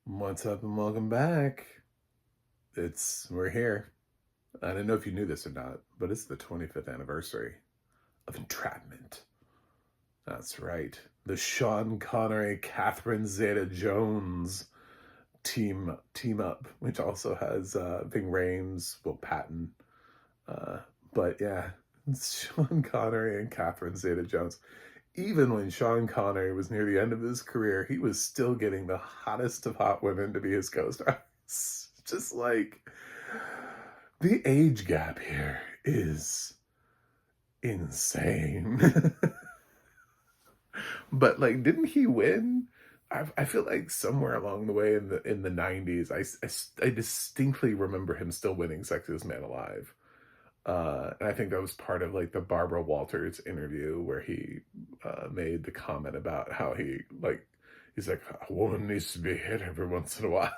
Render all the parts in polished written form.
What's up and welcome back. We're here. I don't know if you knew this or not, but it's the 25th anniversary of Entrapment. That's right. The Sean Connery, Catherine Zeta-Jones team up, which also has Ving Rhames, Will Patton. Uh, but yeah, it's Sean Connery and Catherine Zeta-Jones. Even when Sean Connery was near the end of his career, he was still getting the hottest of hot women to be his co-stars. Just like the age gap here is insane. But like, didn't he win? I feel like somewhere along the way in the 90s, I distinctly remember him still winning Sexiest Man Alive. And I think that was part of like the Barbara Walters interview where he made the comment about how he's like, a woman needs to be hit every once in a while.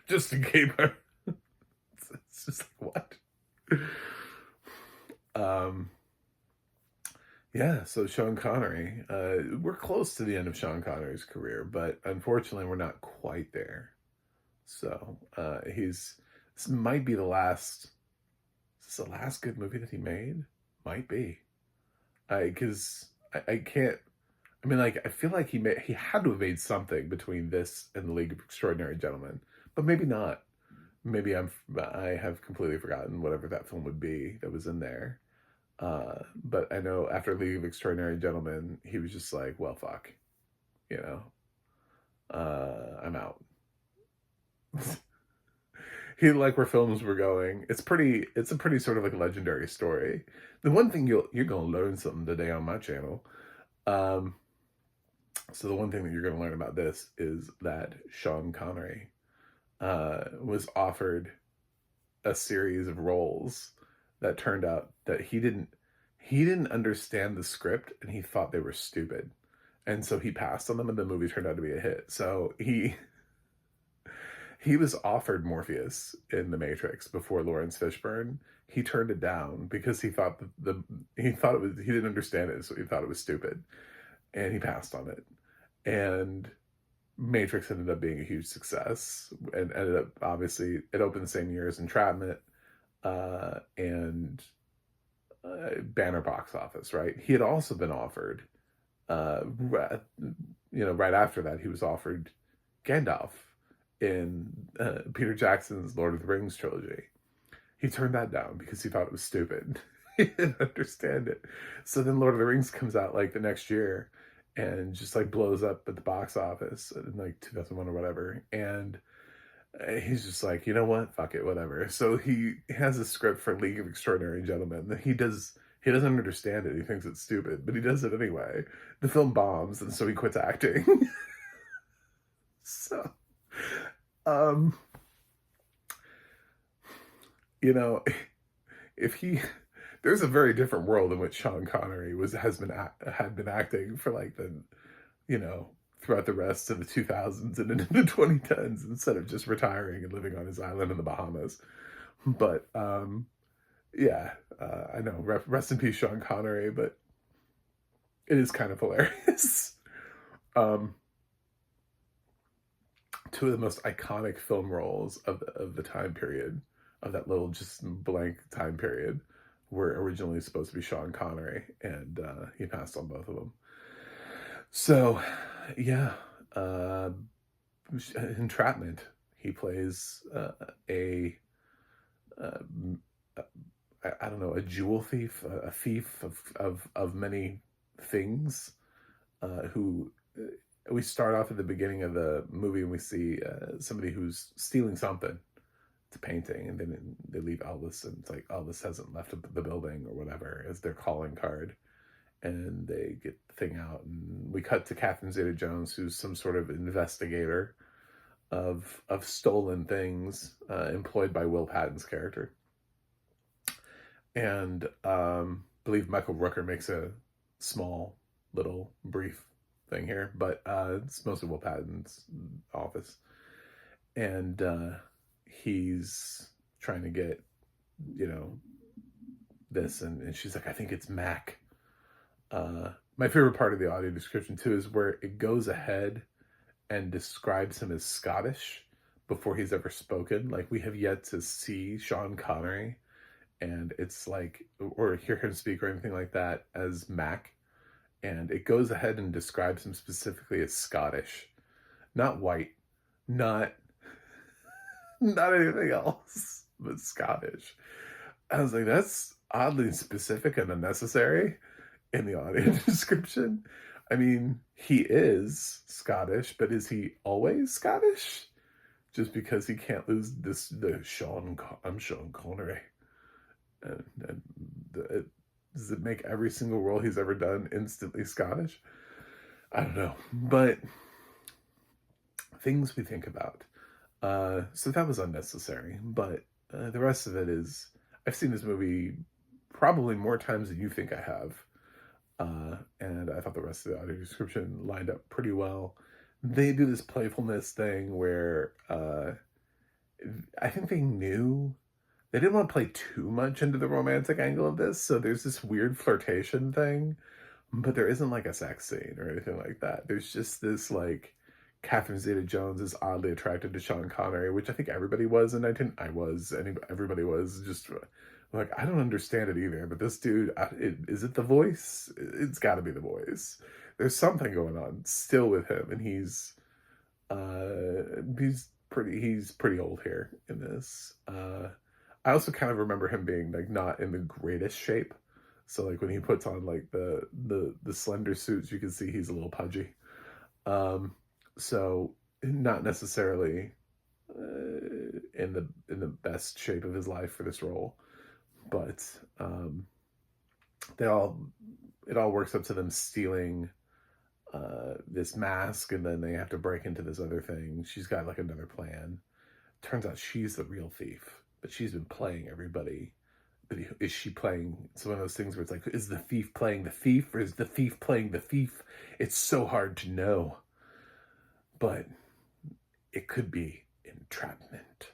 just to keep her. It's just like, what? Um, yeah, so Sean Connery. We're close to the end of Sean Connery's career, but unfortunately, we're not quite there. So this might be the last. Is this the last good movie that he made? Might be. Because I can't. I mean, like, I feel like he had to have made something between this and The League of Extraordinary Gentlemen, but maybe not. Maybe I have completely forgotten whatever that film would be that was in there. But I know after League of Extraordinary Gentlemen, he was just like, well, fuck, you know, I'm out. He liked where films were going. It's a pretty sort of like legendary story. The one thing you're gonna learn something today on my channel. Um, so the one thing that you're gonna learn about this is that Sean Connery was offered a series of roles that turned out that he didn't understand the script and he thought they were stupid. And so he passed on them and the movie turned out to be a hit. So he was offered Morpheus in The Matrix before Lawrence Fishburne. He turned it down because he thought he didn't understand it, so he thought it was stupid, and he passed on it. And Matrix ended up being a huge success, and ended up obviously it opened the same year as Entrapment, and banner box office. Right, he had also been offered, right after that, he was offered Gandalf in Peter Jackson's Lord of the Rings trilogy. He turned that down because he thought it was stupid. He didn't understand it. So then Lord of the Rings comes out like the next year and just like blows up at the box office in like 2001 or whatever. And he's just like, you know what? Fuck it, whatever. So he has a script for League of Extraordinary Gentlemen that he doesn't understand it. He thinks it's stupid, but he does it anyway. The film bombs, and so he quits acting. So um, you know, if he there's a very different world in which Sean Connery had been acting for like you know throughout the rest of the 2000s and into the 2010s instead of just retiring and living on his island in the Bahamas. But yeah, I know. Rest in peace, Sean Connery. But it is kind of hilarious. um, Two of the most iconic film roles of the time period, of that little just blank time period, were originally supposed to be Sean Connery, and he passed on both of them. So, yeah, Entrapment. He plays uh, I don't know, a jewel thief, a thief of many things, who we start off at the beginning of the movie and we see somebody who's stealing something. It's a painting, and then they leave Elvis, and it's like Elvis hasn't left the building or whatever as their calling card, and they get the thing out, and we cut to Catherine Zeta-Jones, who's some sort of investigator of stolen things, employed by Will Patton's character, and I believe Michael Rooker makes a small little brief thing here, but it's mostly Will Patton's office, and he's trying to get you know this, and she's like, I think it's Mac. My favorite part of the audio description too is where it goes ahead and describes him as Scottish before he's ever spoken. Like, we have yet to see Sean Connery, and it's like, or hear him speak or anything like that as Mac. And it goes ahead and describes him specifically as Scottish, not white, not not anything else, but Scottish. I was like, that's oddly specific and unnecessary in the audio description. I mean, he is Scottish, but is he always Scottish? Just because he can't lose I'm Sean Connery. And does it make every single role he's ever done instantly Scottish? I don't know. But things we think about. So that was unnecessary. But the rest of it is, I've seen this movie probably more times than you think I have. And I thought the rest of the audio description lined up pretty well. They do this playfulness thing where I think they knew they didn't want to play too much into the romantic angle of this, so there's this weird flirtation thing, but there isn't like a sex scene or anything like that. There's just this like Catherine Zeta-Jones is oddly attracted to Sean Connery, which I think everybody was in 19. I was, everybody was, just like, I don't understand it either, but this dude, is it the voice? It's got to be the voice. There's something going on still with him, and he's pretty old here in this. I also kind of remember him being like not in the greatest shape. So like when he puts on like the slender suits, you can see he's a little pudgy. So not necessarily in the best shape of his life for this role, but it all works up to them stealing this mask, and then they have to break into this other thing. She's got like another plan. Turns out she's the real thief, but she's been playing everybody. But is she playing? It's one of those things where it's like, is the thief playing the thief, or is the thief playing the thief? It's so hard to know. But it could be entrapment.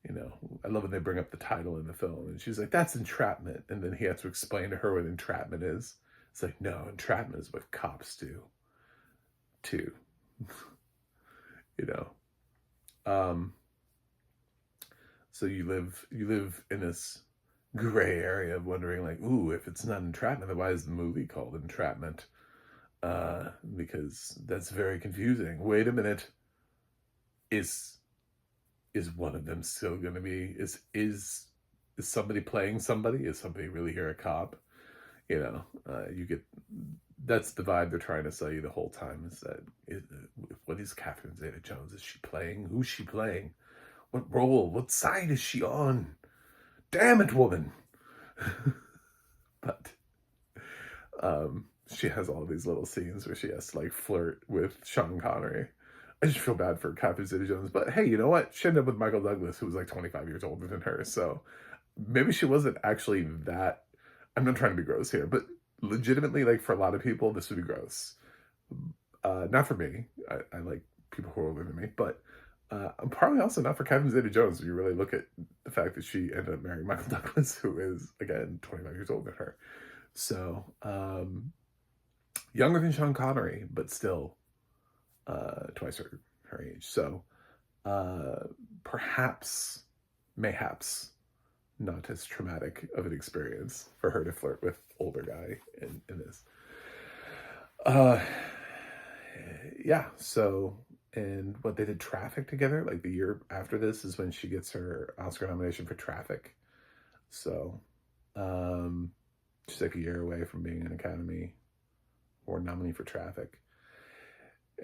You know, I love when they bring up the title in the film, and she's like, that's entrapment. And then he has to explain to her what entrapment is. It's like, no, entrapment is what cops do, too. You know. So you live in this gray area of wondering, like, ooh, if it's not entrapment, then why is the movie called Entrapment? Because that's very confusing. Wait a minute. Is one of them still going to be, is somebody playing somebody? Is somebody really here a cop? You know, you get, that's the vibe they're trying to sell you the whole time, is that, what is Catherine Zeta-Jones? Is she playing? Who's she playing? What role? What side is she on? Damn it, woman! But, she has all these little scenes where she has to like flirt with Sean Connery. I just feel bad for Catherine Zeta-Jones, but hey, you know what? She ended up with Michael Douglas, who was like 25 years older than her, so maybe she wasn't actually that. I'm not trying to be gross here, but legitimately, like, for a lot of people, this would be gross. Not for me. I like people who are older than me, but probably also not for Catherine Zeta-Jones when you really look at the fact that she ended up marrying Michael Douglas, who is, again, 25 years older than her. So, younger than Sean Connery, but still twice her age. So, mayhaps not as traumatic of an experience for her to flirt with older guy in this. Yeah, so, and what they did Traffic together, like the year after this is when she gets her Oscar nomination for Traffic. So, she's like a year away from being an Academy Award nominee for Traffic.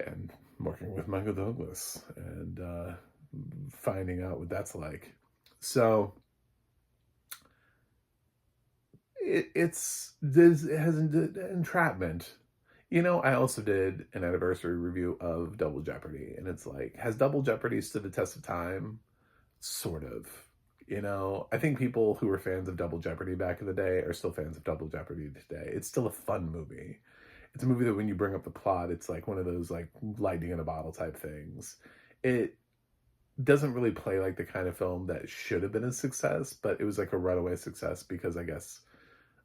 And working with Michael Douglas and finding out what that's like. So, it has Entrapment. You know, I also did an anniversary review of Double Jeopardy, and it's like, has Double Jeopardy stood the test of time? Sort of. You know, I think people who were fans of Double Jeopardy back in the day are still fans of Double Jeopardy today. It's still a fun movie. It's a movie that when you bring up the plot, it's like one of those like lightning in a bottle type things. It doesn't really play like the kind of film that should have been a success, but it was like a runaway success because I guess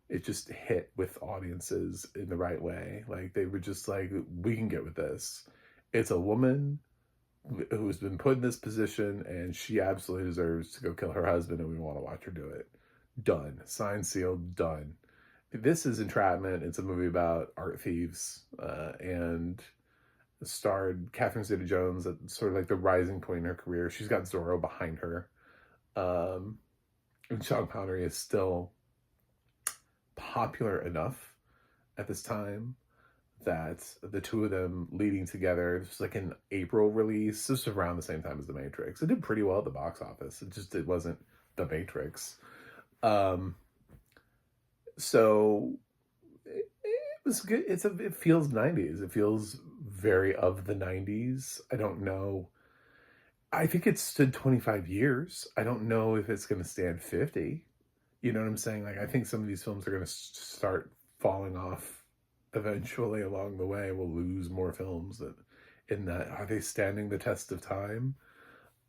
it just hit with audiences in the right way. Like, they were just like, we can get with this. It's a woman who's been put in this position, and she absolutely deserves to go kill her husband, and we want to watch her do it. Done. Signed, sealed, done. This is Entrapment. It's a movie about art thieves, and starred Catherine Zeta-Jones at sort of like the rising point in her career. She's got Zorro behind her. Um, and Sean Connery is still popular enough at this time that the two of them leading together, this was like an April release. This was around the same time as The Matrix. It did pretty well at the box office. It wasn't The Matrix. Um, so it was good. It feels 90s. It feels very of the 90s. I don't know. I think it stood 25 years. I don't know if it's going to stand 50. You know what I'm saying? Like, I think some of these films are going to start falling off eventually along the way. We'll lose more films that, in that, are they standing the test of time?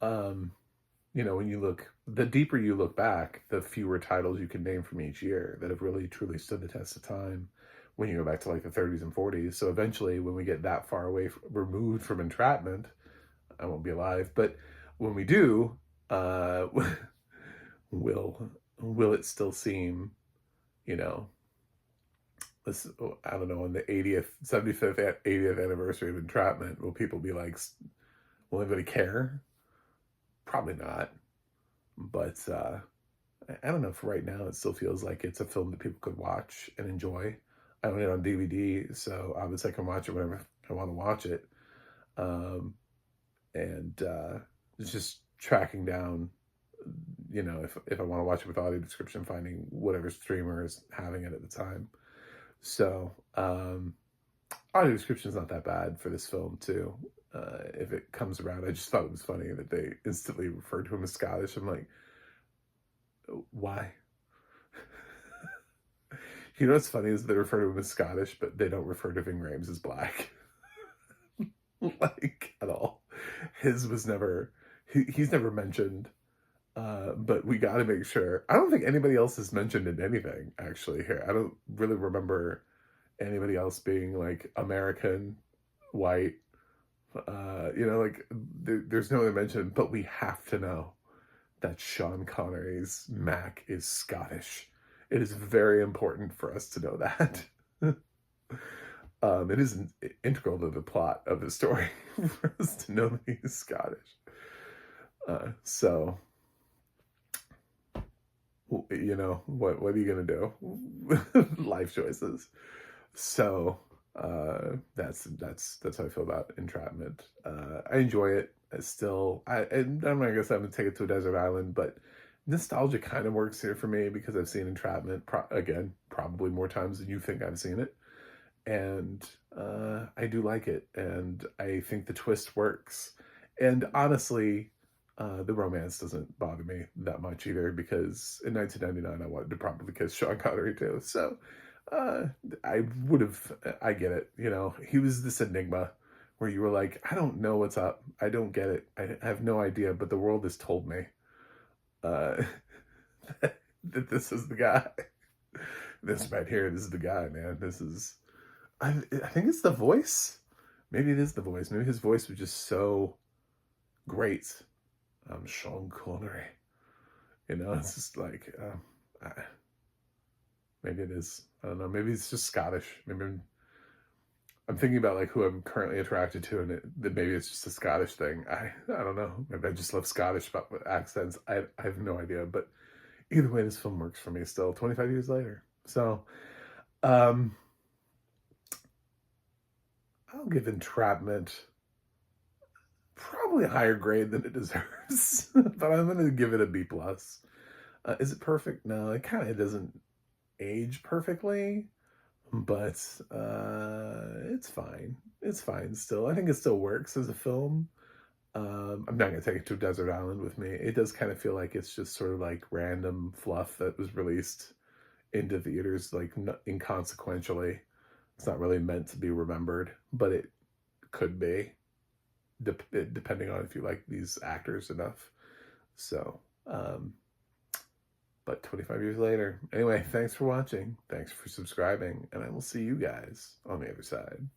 You know, when you look, the deeper you look back, the fewer titles you can name from each year that have really truly stood the test of time when you go back to like the 30s and 40s. So eventually, when we get that far away, removed from Entrapment, I won't be alive. But when we do, will it still seem, you know, this, I don't know, on the 80th, 75th, 80th anniversary of Entrapment, will people be like, will anybody care? Probably not. But I don't know, for right now, it still feels like it's a film that people could watch and enjoy. I own it on DVD, so obviously I can watch it whenever I want to watch it. And it's just tracking down, you know, if I want to watch it with audio description, finding whatever streamer is having it at the time. So audio description is not that bad for this film too. If it comes around, I just thought it was funny that they instantly referred to him as Scottish. I'm like, why? You know what's funny is they refer to him as Scottish, but they don't refer to Ving Rhames as black. Like, at all. His was never, he's never mentioned. But we got to make sure. I don't think anybody else is mentioned in anything, actually, here. I don't really remember anybody else being like American, white. You know, like, there's no other mention, but we have to know that Sean Connery's Mac is Scottish. It is very important for us to know that. It is integral to the plot of the story for us to know that he's Scottish. So, you know, what are you gonna do? Life choices. So that's how I feel about Entrapment. I enjoy it. I'm not gonna say I'm gonna take it to a desert island, but nostalgia kind of works here for me because I've seen Entrapment again probably more times than you think I've seen it, and I do like it, and I think the twist works. And honestly, the romance doesn't bother me that much either, because in 1999 I wanted to probably kiss Sean Connery too. So I get it. You know, he was this enigma where you were like, I don't know what's up. I don't get it. I have no idea, but the world has told me uh, that this is the guy. This right here, this is the guy, man. I think it's the voice. Maybe it is the voice. Maybe his voice was just so great. I'm Sean Connery. You know, it's just like, maybe it is. I don't know. Maybe it's just Scottish. Maybe I'm thinking about like who I'm currently attracted to, and maybe it's just a Scottish thing. I don't know. Maybe I just love Scottish accents. I have no idea. But either way, this film works for me still 25 years later. So I'll give Entrapment probably a higher grade than it deserves, but I'm going to give it a B plus. Is it perfect? No, it kind of doesn't age perfectly, but it's fine. It's fine still. I think it still works as a film. I'm not going to take it to a desert island with me. It does kind of feel like it's just sort of like random fluff that was released into theaters, like inconsequentially. It's not really meant to be remembered, but it could be, depending on if you like these actors enough. So, but 25 years later. Anyway, thanks for watching. Thanks for subscribing, and I will see you guys on the other side.